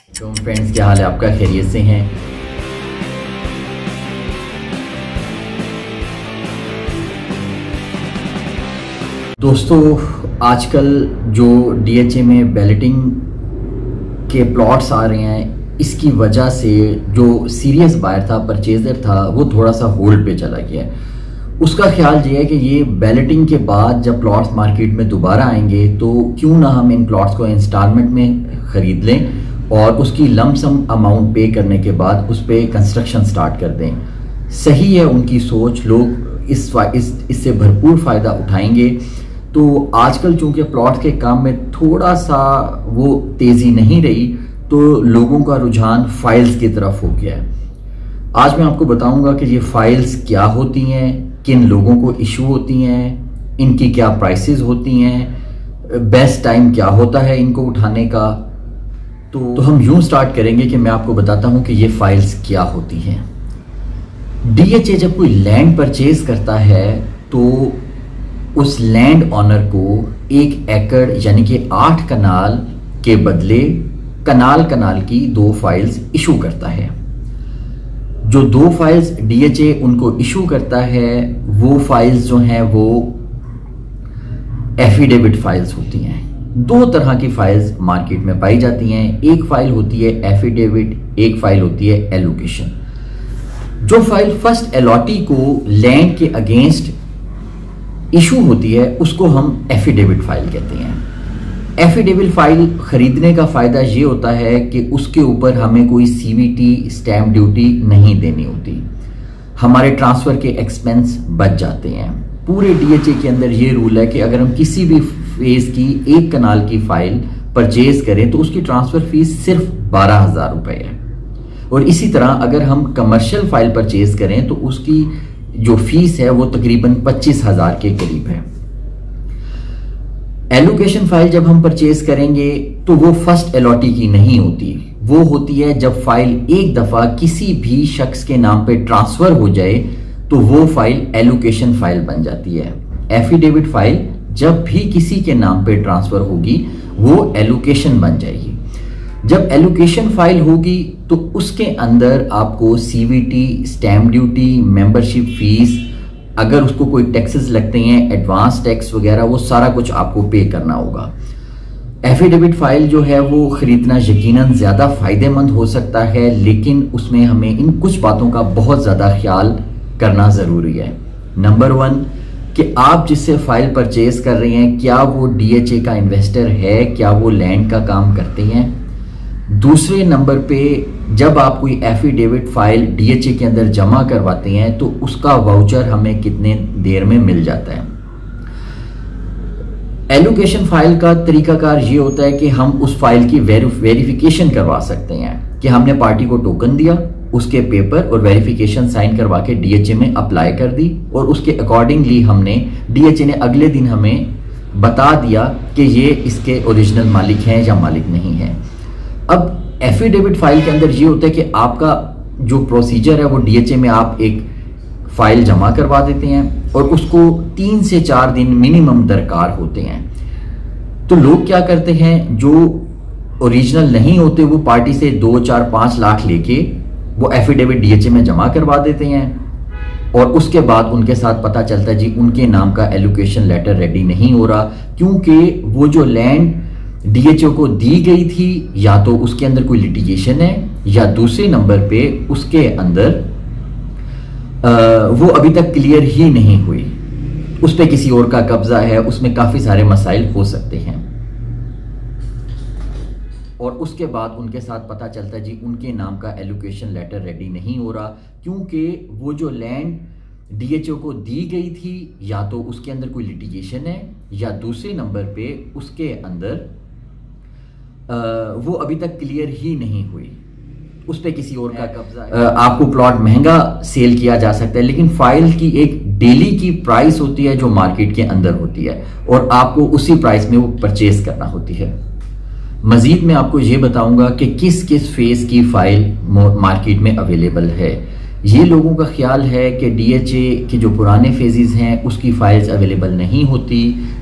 तो फ्रेंड्स, क्या हाल है आपका? खैरियत से हैं? दोस्तों, आजकल जो डीएचए में बैलेटिंग के प्लॉट्स आ रहे हैं, इसकी वजह से जो सीरियस बायर था, परचेजर था, वो थोड़ा सा होल्ड पे चला गया है। उसका ख्याल ये है कि ये बैलेटिंग के बाद जब प्लॉट्स मार्केट में दोबारा आएंगे तो क्यों ना हम इन प्लॉट्स को इंस्टॉलमेंट में ख़रीद लें और उसकी लमसम अमाउंट पे करने के बाद उस पर कंस्ट्रक्शन स्टार्ट कर दें। सही है उनकी सोच, लोग इससे भरपूर फ़ायदा उठाएंगे। तो आजकल चूँकि प्लॉट के काम में थोड़ा सा वो तेज़ी नहीं रही, तो लोगों का रुझान फाइल्स की तरफ हो गया है। आज मैं आपको बताऊंगा कि ये फाइल्स क्या होती हैं, किन लोगों को इशू होती हैं, इनकी क्या प्राइसेस होती हैं, बेस्ट टाइम क्या होता है इनको उठाने का। तो हम यूं स्टार्ट करेंगे कि मैं आपको बताता हूं कि ये फाइल्स क्या होती हैं। डीएचए जब कोई लैंड परचेज करता है तो उस लैंड ऑनर को 1 एकड़ यानी कि 8 कनाल के बदले कनाल की 2 फाइल्स इशू करता है। जो 2 फाइल्स डीएचए उनको इशू करता है, वो फाइल्स जो हैं वो एफिडेविट फाइल्स होती हैं। 2 तरह की फाइल्स मार्केट में पाई जाती हैं। एक फाइल होती है एफिडेविट, एक फाइल होती है एलोकेशन। जो फाइल फर्स्ट अलॉटी को लैंड के अगेंस्ट इशू होती है उसको हम एफिडेविट फाइल कहते हैं। एफिडेविट फाइल खरीदने का फ़ायदा ये होता है कि उसके ऊपर हमें कोई सीवीटी स्टैम्प ड्यूटी नहीं देनी होती, हमारे ट्रांसफ़र के एक्सपेंस बच जाते हैं। पूरे डीएचए के अंदर ये रूल है कि अगर हम किसी भी फेज़ की 1 कनाल की फ़ाइल परचेज करें तो उसकी ट्रांसफ़र फीस सिर्फ 12,000 रुपये है। और इसी तरह अगर हम कमर्शियल फ़ाइल परचेज करें तो उसकी जो फीस है वो तकरीबन 25,000 के करीब है। एलोकेशन फाइल जब हम परचेज करेंगे तो वो फर्स्ट अलॉटी की नहीं होती, वो होती है जब फाइल एक दफ़ा किसी भी शख्स के नाम पे ट्रांसफ़र हो जाए तो वो फाइल एलोकेशन फाइल बन जाती है। एफिडेविट फाइल जब भी किसी के नाम पे ट्रांसफ़र होगी वो एलोकेशन बन जाएगी। जब एलोकेशन फाइल होगी तो उसके अंदर आपको CVT, stamp duty, membership fees, अगर उसको कोई टैक्सेस लगते हैं, एडवांस टैक्स वगैरह, वो सारा कुछ आपको पे करना होगा। एफिडेविट फाइल जो है वो ख़रीदना यकीनन ज़्यादा फ़ायदेमंद हो सकता है, लेकिन उसमें हमें इन कुछ बातों का बहुत ज़्यादा ख्याल करना ज़रूरी है। नंबर 1 कि आप जिससे फाइल परचेज कर रहे हैं क्या वो डीएचए का इन्वेस्टर है, क्या वो लैंड का काम करते हैं। दूसरे नंबर पे जब आप कोई एफिडेविट फाइल डीएचए के अंदर जमा करवाते हैं तो उसका वाउचर हमें कितने देर में मिल जाता है। एलोकेशन फाइल का तरीकाकार ये होता है कि हम उस फाइल की वेरिफिकेशन करवा सकते हैं कि हमने पार्टी को टोकन दिया, उसके पेपर और वेरिफिकेशन साइन करवा के डीएचए में अप्लाई कर दी और उसके अकॉर्डिंगली हमने डीएचए ने अगले दिन हमें बता दिया कि ये इसके ओरिजिनल मालिक हैं या मालिक नहीं है। अब एफिडेविट फाइल के अंदर ये होता है कि आपका जो प्रोसीजर है वो डीएचए में आप एक फाइल जमा करवा देते हैं और उसको 3 से 4 दिन मिनिमम दरकार होते हैं। तो लोग क्या करते हैं, जो ओरिजिनल नहीं होते वो पार्टी से 2, 4, 5 लाख लेके वो एफिडेविट डीएचए में जमा करवा देते हैं और उसके बाद उनके साथ पता चलता है जी उनके नाम का एलोकेशन लेटर रेडी नहीं हो रहा, क्योंकि वो जो लैंड डीएचओ को दी गई थी या तो उसके अंदर कोई लिटिगेशन है या दूसरे नंबर पे उसके अंदर वो अभी तक क्लियर ही नहीं हुई, उस पे किसी और का कब्जा है, उसमें काफी सारे मसाइल हो सकते हैं। और उसके बाद उनके साथ पता चलता है जी उनके नाम का एलोकेशन लेटर रेडी नहीं हो रहा, क्योंकि वो जो लैंड डीएचओ को दी गई थी या तो उसके अंदर कोई लिटिगेशन है या दूसरे नंबर पे उसके अंदर वो अभी तक क्लियर ही नहीं हुई, उस पे किसी और का कब्जा है। आपको प्लॉट महंगा सेल किया जा सकता है, लेकिन फाइल की एक डेली की प्राइस होती है जो मार्केट के अंदर होती है और आपको उसी प्राइस में वो परचेज करना होती है। मजीद मैं आपको ये बताऊंगा कि किस किस फेज की फाइल मार्केट में अवेलेबल है। ये लोगों का ख्याल है कि डीएचए के जो पुराने फेजेस हैं उसकी फ़ाइल्स अवेलेबल नहीं होती,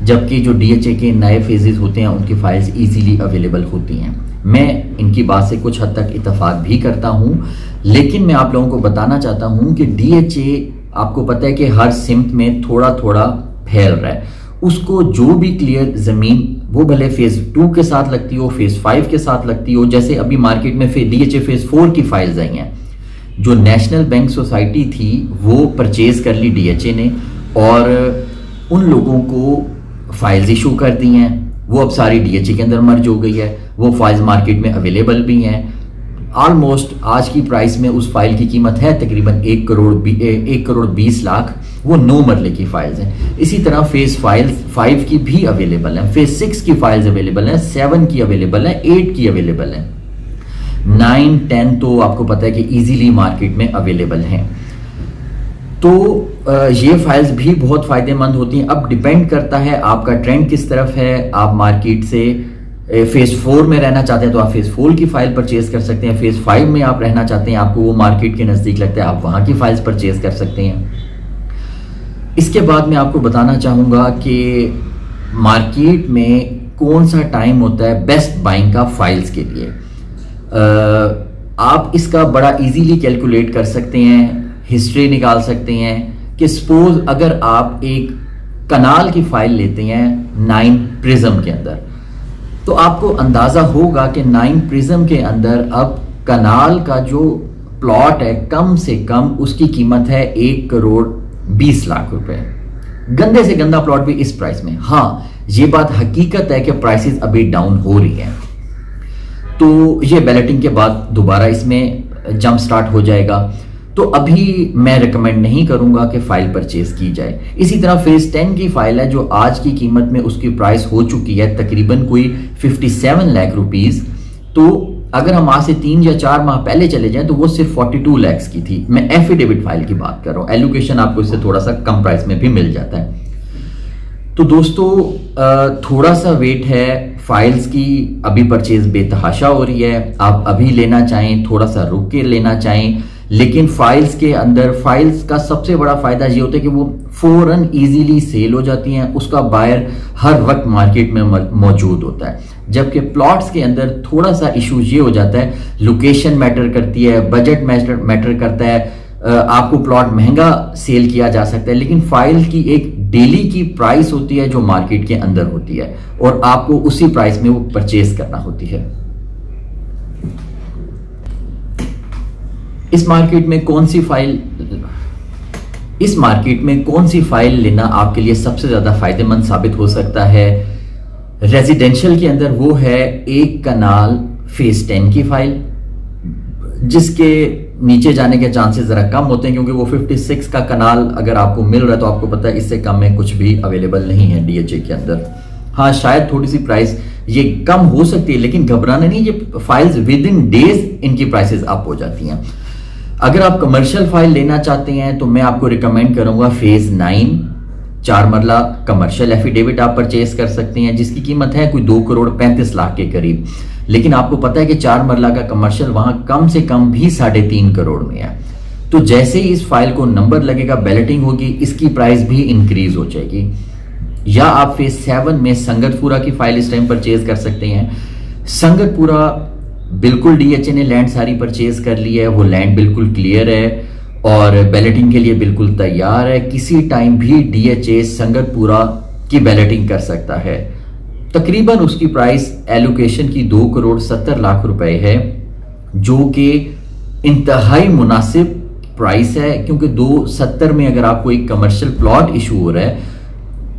जबकि जो डीएचए के नए फेजेस होते हैं उनकी फ़ाइल्स इजीली अवेलेबल होती हैं। मैं इनकी बात से कुछ हद तक इत्तेफाक भी करता हूँ, लेकिन मैं आप लोगों को बताना चाहता हूँ कि डीएचए आपको पता है कि हर सिमत में थोड़ा थोड़ा फैल रहा है। उसको जो भी क्लियर ज़मीन, वो भले फेज़ 2 के साथ लगती हो, फेज़ 5 के साथ लगती हो, जैसे अभी मार्केट में डीएचए फेज़ 4 की फाइल्स आई हैं। जो नेशनल बैंक सोसाइटी थी वो परचेज कर ली डीएचए ने, और उन लोगों को फाइल्स इशू कर दी हैं। वो अब सारी डीएचए के अंदर मर्ज हो गई है, वो फाइल्स मार्केट में अवेलेबल भी हैं। ऑलमोस्ट आज की प्राइस में उस फाइल की कीमत है तकरीबन 1 करोड़ 20 लाख। वो 9 मरले की फाइल्स हैं। इसी तरह फेज़ 5 की भी अवेलेबल है, फेज़ 6 की फाइल्स अवेलेबल हैं, 7 की अवेलेबल है, 8 की अवेलेबल है, 9, 10 तो आपको पता है कि इजीली मार्केट में अवेलेबल हैं। तो ये फाइल्स भी बहुत फ़ायदेमंद होती हैं। अब डिपेंड करता है आपका ट्रेंड किस तरफ है। आप मार्केट से फेज़ 4 में रहना चाहते हैं तो आप फेज़ 4 की फ़ाइल परचेज कर सकते हैं। फेज़ 5 में आप रहना चाहते हैं, आपको वो मार्केट के नज़दीक लगता है, आप वहाँ की फाइल्स परचेज कर सकते हैं। इसके बाद मैं आपको बताना चाहूँगा कि मार्केट में कौन सा टाइम होता है बेस्ट बाइंग का फाइल्स के लिए। आप इसका बड़ा इजीली कैलकुलेट कर सकते हैं, हिस्ट्री निकाल सकते हैं कि सपोज अगर आप एक कनाल की फाइल लेते हैं 9 प्रिज्म के अंदर, तो आपको अंदाज़ा होगा कि 9 प्रिज्म के अंदर अब कनाल का जो प्लॉट है कम से कम उसकी कीमत है 1 करोड़ 20 लाख रुपए। गंदे से गंदा प्लॉट भी इस प्राइस में। हाँ, ये बात हकीकत है कि प्राइसेस अभी डाउन हो रही हैं, तो ये बैलेटिंग के बाद दोबारा इसमें जंप स्टार्ट हो जाएगा। तो अभी मैं रिकमेंड नहीं करूंगा कि फाइल परचेज की जाए। इसी तरह फेज़ 10 की फाइल है जो आज की कीमत में उसकी प्राइस हो चुकी है तकरीबन कोई 57 लाख रुपीस। तो अगर हम आज से 3 या 4 माह पहले चले जाएं तो वो सिर्फ 42 लाख की थी। मैं एफिडेविट फाइल की बात कर रहा हूँ, एलोकेशन आपको इससे थोड़ा सा कम प्राइस में भी मिल जाता है। तो दोस्तों थोड़ा सा वेट है, फाइल्स की अभी परचेज बेतहाशा हो रही है। आप अभी लेना चाहें, थोड़ा सा रुक के लेना चाहें, लेकिन फाइल्स के अंदर फाइल्स का सबसे बड़ा फायदा ये होता है कि वो फौरन इजीली सेल हो जाती हैं, उसका बायर हर वक्त मार्केट में मौजूद होता है। जबकि प्लॉट्स के अंदर थोड़ा सा इशू ये हो जाता है, लोकेशन मैटर करती है, बजट मैटर करता है। आपको प्लॉट महंगा सेल किया जा सकता है, लेकिन फाइल की एक डेली की प्राइस होती है जो मार्केट के अंदर होती है और आपको उसी प्राइस में वो परचेज करना होती है। इस मार्केट में कौन सी फाइल लेना आपके लिए सबसे ज्यादा फायदेमंद साबित हो सकता है? रेजिडेंशियल के अंदर वो है एक कनाल फेज़ 10 की फाइल, जिसके नीचे जाने के चांसेस जरा कम होते हैं क्योंकि वो 56 का कनाल अगर आपको मिल रहा है तो आपको पता है इससे कम में कुछ भी अवेलेबल नहीं है डीएचए के अंदर। हाँ, शायद थोड़ी सी प्राइस ये कम हो सकती है, लेकिन घबराना नहीं, ये फाइल्स विद इन डेज इनकी प्राइसेस अप हो जाती हैं। अगर आप कमर्शियल फाइल लेना चाहते हैं तो मैं आपको रिकमेंड करूंगा फेज़ 9 4 मरला कमर्शियल एफिडेविट आप परचेज कर सकते हैं, जिसकी कीमत है कोई 2 करोड़ 35 लाख के करीब। लेकिन आपको पता है कि 4 मरला का कमर्शियल वहां कम से कम भी 3.5 करोड़ में है। तो जैसे ही इस फाइल को नंबर लगेगा, बैलेटिंग होगी, इसकी प्राइस भी इंक्रीज हो जाएगी। या आप फेज़ 7 में संगतपुरा की फाइल इस टाइम परचेज कर सकते हैं। संगतपुरा बिल्कुल डीएचए ने लैंड सारी परचेज कर ली है, वो लैंड बिल्कुल क्लियर है और बैलेटिंग के लिए बिल्कुल तैयार है। किसी टाइम भी डीएचए संगतपुरा की बैलेटिंग कर सकता है। तकरीबन उसकी प्राइस एलोकेशन की 2 करोड़ 70 लाख रुपए है, जो कि इंतहाई मुनासिब प्राइस है, क्योंकि 270 में अगर आपको एक कमर्शियल प्लॉट इशू हो रहा है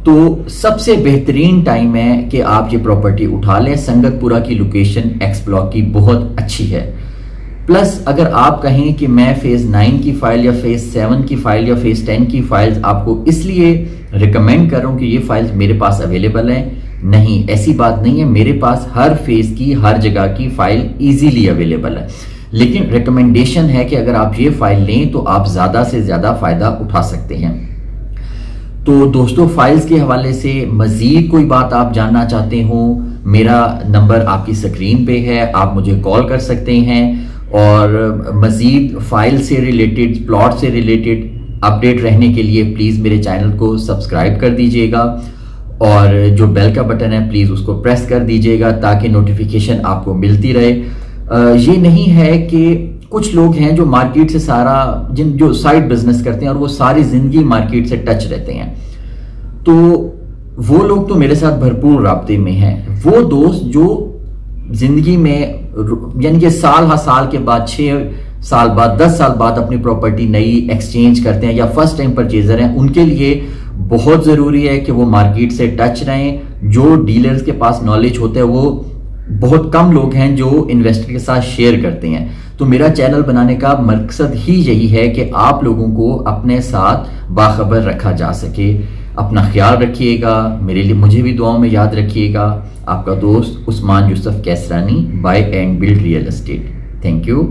तो सबसे बेहतरीन टाइम है कि आप ये प्रॉपर्टी उठा लें। संगतपुरा की लोकेशन एक्स ब्लॉक की बहुत अच्छी है। प्लस अगर आप कहें कि मैं फेज़ 9 की फाइल या फेज़ 7 की फाइल या फेज़ 10 की फाइल्स आपको इसलिए रिकमेंड कर रहा हूं कि ये फाइल्स मेरे पास अवेलेबल हैं, नहीं, ऐसी बात नहीं है। मेरे पास हर फेज़ की हर जगह की फाइल इजीली अवेलेबल है, लेकिन रिकमेंडेशन है कि अगर आप ये फाइल लें तो आप ज़्यादा से ज़्यादा फ़ायदा उठा सकते हैं। तो दोस्तों, फाइल्स के हवाले से मज़ीद कोई बात आप जानना चाहते हो, मेरा नंबर आपकी स्क्रीन पे है, आप मुझे कॉल कर सकते हैं और मज़ीद फाइल से रिलेटेड, प्लॉट से रिलेटेड अपडेट रहने के लिए प्लीज़ मेरे चैनल को सब्सक्राइब कर दीजिएगा और जो बेल का बटन है प्लीज़ उसको प्रेस कर दीजिएगा ताकि नोटिफिकेशन आपको मिलती रहे। ये नहीं है कि कुछ लोग हैं जो मार्केट से जो साइड बिजनेस करते हैं और वो सारी ज़िंदगी मार्केट से टच रहते हैं, तो वो लोग तो मेरे साथ भरपूर राब्ते में हैं। वो दोस्त जो ज़िंदगी में यानी कि साल के बाद, 6 साल बाद, 10 साल बाद अपनी प्रॉपर्टी नई एक्सचेंज करते हैं या फर्स्ट टाइम परचेजर हैं, उनके लिए बहुत ज़रूरी है कि वो मार्केट से टच रहें। जो डीलर्स के पास नॉलेज होता है वो बहुत कम लोग हैं जो इन्वेस्टर के साथ शेयर करते हैं। तो मेरा चैनल बनाने का मकसद ही यही है कि आप लोगों को अपने साथ बाखबर रखा जा सके। अपना ख्याल रखिएगा, मुझे भी दुआओं में याद रखिएगा। आपका दोस्त Usman Yusuf Kaisrani, buy and build real estate. Thank you.